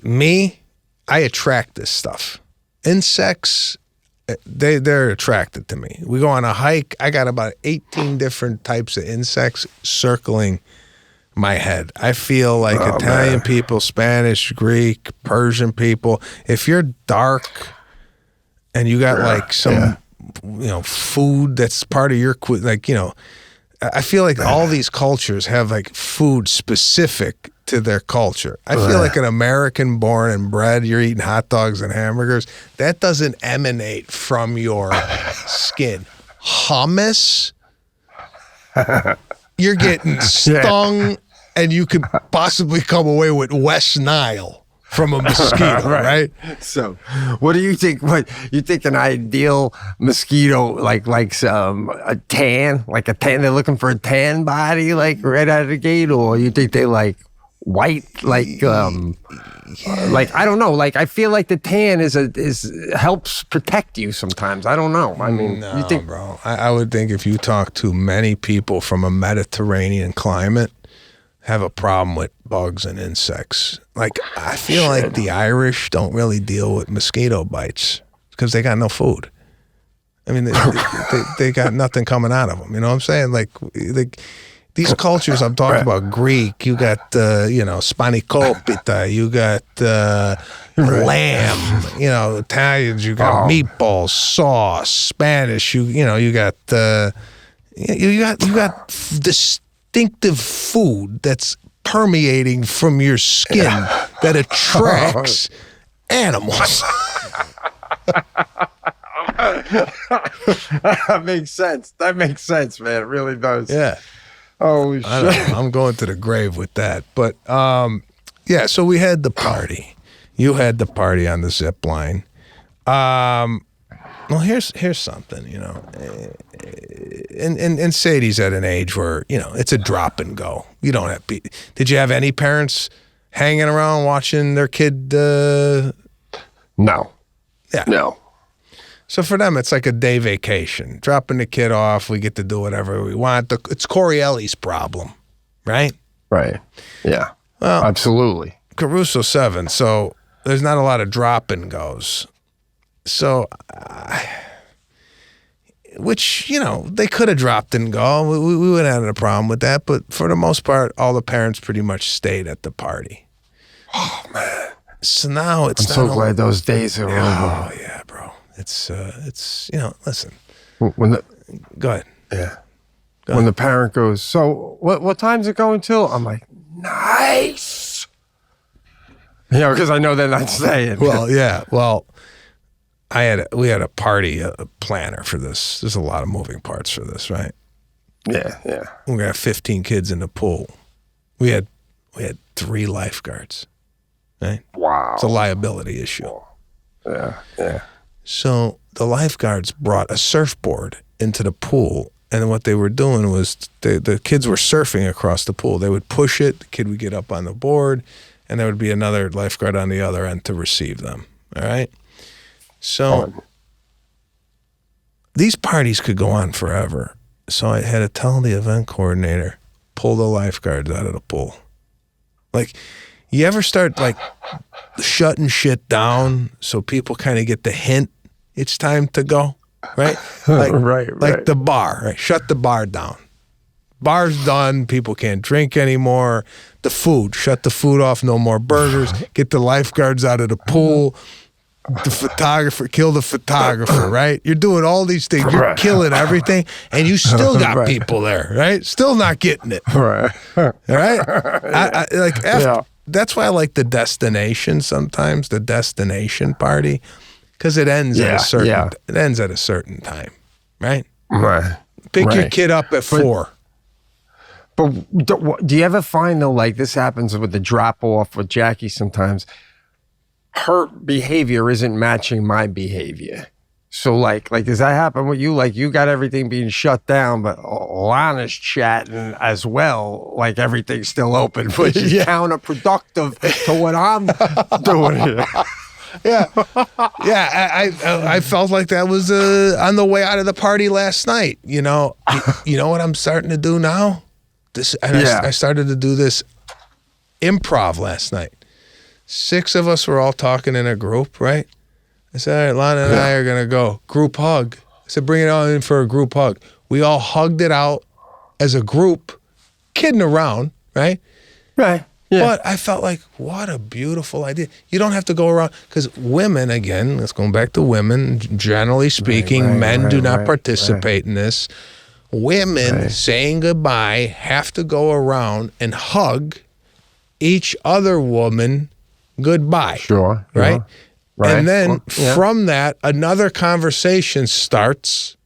me, I attract this stuff. Insects, they're attracted to me. We go on a hike. I got about 18 different types of insects circling my head. I feel like Italian people, Spanish, Greek, Persian people, if you're dark and you got like some, food that's part of your, I feel like all these cultures have like food specific to their culture. I feel like an American born and bred, you're eating hot dogs and hamburgers. That doesn't emanate from your skin. Hummus, you're getting stung and you could possibly come away with West Nile from a mosquito, right? So, what do you think? What you think an ideal mosquito like a tan? They're looking for a tan body, like right out of the gate, or you think they like white, like I don't know. Like I feel like the tan helps protect you sometimes. I don't know. I mean, no, you think, bro? I would think if you talk to many people from a Mediterranean climate, have a problem with bugs and insects. Like I feel like the Irish don't really deal with mosquito bites because they got no food. I mean, they got nothing coming out of them. You know what I'm saying? Like the these cultures I'm talking about, Greek, you got, spanakopita, you got lamb, Italians, you got meatballs, sauce, Spanish, you got distinctive food that's permeating from your skin that attracts animals. That makes sense. That makes sense, man. It really does. Yeah. Holy I don't shit. know. I'm going to the grave with that. But so we had the party. You had the party on the zip line. Well, here's something, and Sadie's at an age where, it's a drop and go. You don't have, did you have any parents hanging around watching their kid? No. Yeah. No. So for them, it's like a day vacation. Dropping the kid off, we get to do whatever we want. It's Correale's problem, right? Right. Yeah. Well, absolutely. Caruso 7, so there's not a lot of drop and goes. So, which, they could have dropped and go. We wouldn't have had a problem with that. But for the most part, all the parents pretty much stayed at the party. Oh, man. So now it's I'm so glad those days are over. Oh, yeah, bro. It's listen. Go ahead. Yeah. When the parent goes, so what time's it going till? I'm like, nice. Because I know they're not staying. Well, yeah. Well, we had a party planner for this. There's a lot of moving parts for this, right? Yeah. We're gonna have 15 kids in the pool. We had 3 lifeguards, right? Wow. It's a liability issue. Yeah. So the lifeguards brought a surfboard into the pool, and what they were doing was the kids were surfing across the pool. They would push it, the kid would get up on the board, and there would be another lifeguard on the other end to receive them. All right? So these parties could go on forever. So I had to tell the event coordinator, pull the lifeguards out of the pool. Like, you ever start shutting shit down so people kind of get the hint it's time to go, right? Like the bar, right? Shut the bar down. Bar's done. People can't drink anymore. The food, shut the food off. No more burgers. Get the lifeguards out of the pool. The photographer, kill the photographer, right? You're doing all these things. You're killing everything, and you still got people there, right? Still not getting it, right? All right? That's why I like the destination sometimes, the destination party, because it ends at a certain time, right? Right. Pick your kid up at 4. But do you ever find though, like this happens with the drop off with Jackie sometimes? Her behavior isn't matching my behavior. So like does that happen with you? Like you got everything being shut down, but Lana's chatting as well. Like everything's still open, which is counterproductive to what I'm doing here. I felt like that was on the way out of the party last night. You know what I'm starting to do now? I started to do this improv last night. 6 of us were all talking in a group, right? I said, all right, Lana and I are going to go. Group hug. I said, bring it on in for a group hug. We all hugged it out as a group, kidding around, right? Right. Yeah. But I felt like, what a beautiful idea. You don't have to go around, because women, again, let's go back to women, generally speaking, men do not participate in this. Women saying goodbye have to go around and hug each other woman goodbye. Sure. Right? Right. And then from that, another conversation starts,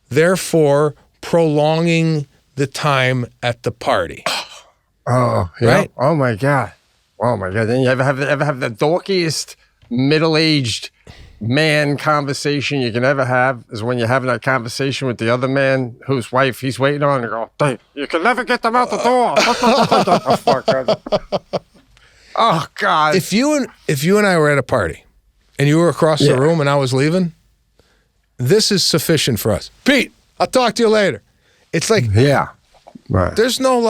therefore prolonging the time at the party. Oh, yeah. Right? Oh my God. Then you ever have the dorkiest middle-aged man conversation you can ever have is when you're having that conversation with the other man whose wife he's waiting on, and go, "Hey, you can never get them out the door." Oh God. If you and I were at a party and you were across the room and I was leaving, this is sufficient for us. Pete, I'll talk to you later. It's like, right. There's no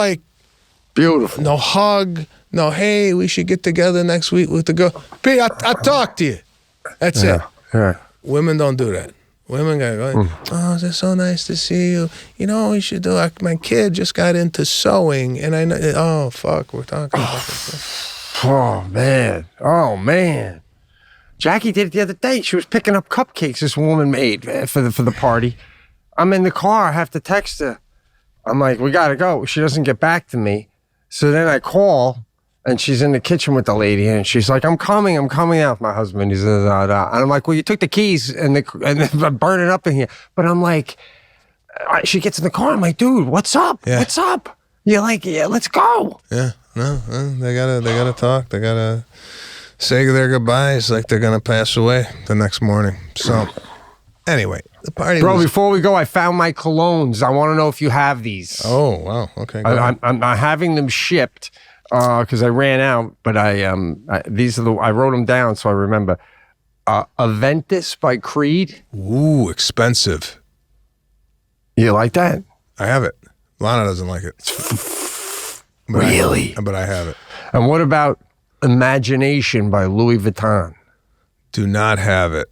Beautiful. no hug, no, hey, we should get together next week with the girl. Pete, I'll talk to you. That's it. Yeah. Women don't do that. Women got going, oh, it's so nice to see you. You know what we should do? My kid just got into sewing, and I know, oh, fuck, we're talking about this. Oh, man. Jackie did it the other day. She was picking up cupcakes this woman made for the party. I'm in the car. I have to text her. I'm like, we got to go. She doesn't get back to me. So then I call, and she's in the kitchen with the lady, and she's like, I'm coming out. My husband, he's and I'm like, well, you took the keys and I'm burning up in here. But I'm like, she gets in the car. I'm like, dude, what's up? Yeah. What's up? You're like, yeah, let's go. Yeah, no, they gotta talk. They gotta say their goodbyes like they're gonna pass away the next morning. So, anyway, the party. Bro, before we go, I found my colognes. I want to know if you have these. Oh wow, okay. I'm having them shipped because I ran out. But these are I wrote them down so I remember. Aventus by Creed. Ooh, expensive. You like that? I have it. Lana doesn't like it. Really? But I have it. And what about Imagination by Louis Vuitton? Do not have it.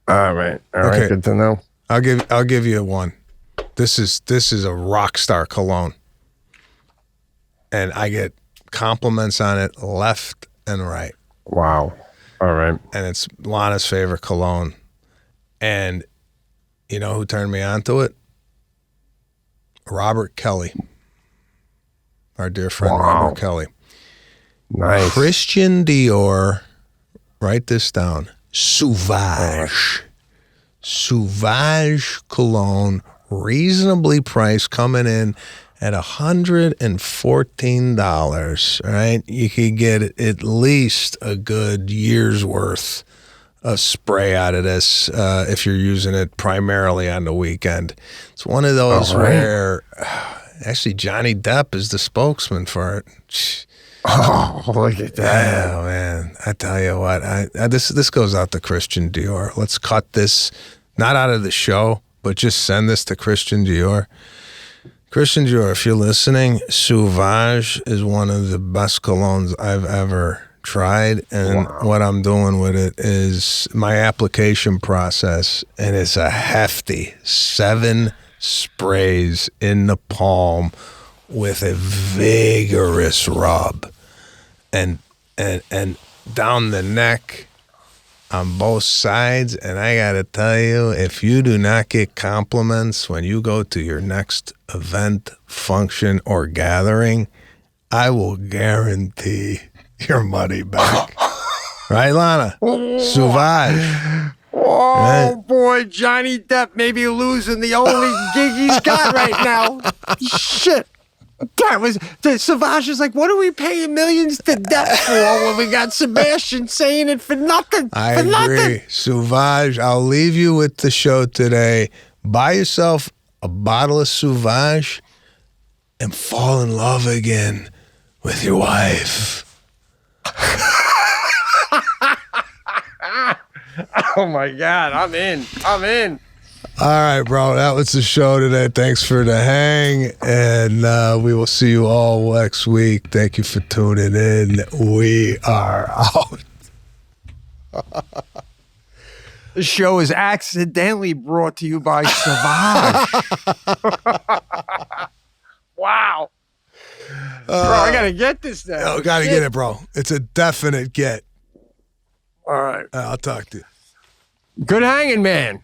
All right. Okay. Good to know. I'll give you one. This is a rock star cologne, and I get compliments on it left and right. Wow. All right. And it's Lana's favorite cologne, and you know who turned me on to it? Robert Kelly, our dear friend. Wow. Robert Kelly. Nice. Christian Dior. Write this down. Sauvage cologne, reasonably priced, coming in at $114. Right, you could get at least a good year's worth of spray out of this if you're using it primarily on the weekend. It's one of those where actually Johnny Depp is the spokesman for it. Oh, look at that. Oh man, I tell you what, this goes out to Christian Dior. Let's cut this, not out of the show, but just send this to Christian Dior. Christian Dior, if you're listening, Sauvage is one of the best colognes I've ever tried, and what I'm doing with it is my application process, and it's a hefty 7 sprays in the palm with a vigorous rub, and down the neck on both sides. And I gotta tell you, if you do not get compliments when you go to your next event, function, or gathering, I will guarantee your money back. Right, Lana? Sauvage. Oh, Right. boy, Johnny Depp may be losing the only gig he's got right now. Shit. That was, the Sauvage is like, what are we paying millions to Depp for when we got Sebastian saying it for nothing? I for agree. Nothing. Sauvage, I'll leave you with the show today. Buy yourself a bottle of Sauvage and fall in love again with your wife. Oh, my God. I'm in. All right, bro. That was the show today. Thanks for the hang, and we will see you all next week. Thank you for tuning in. We are out. The show is accidentally brought to you by Sauvage. Wow. Bro, I got to get this now. Oh, gotta get it, bro. It's a definite get. All right. I'll talk to you. Good hanging, man.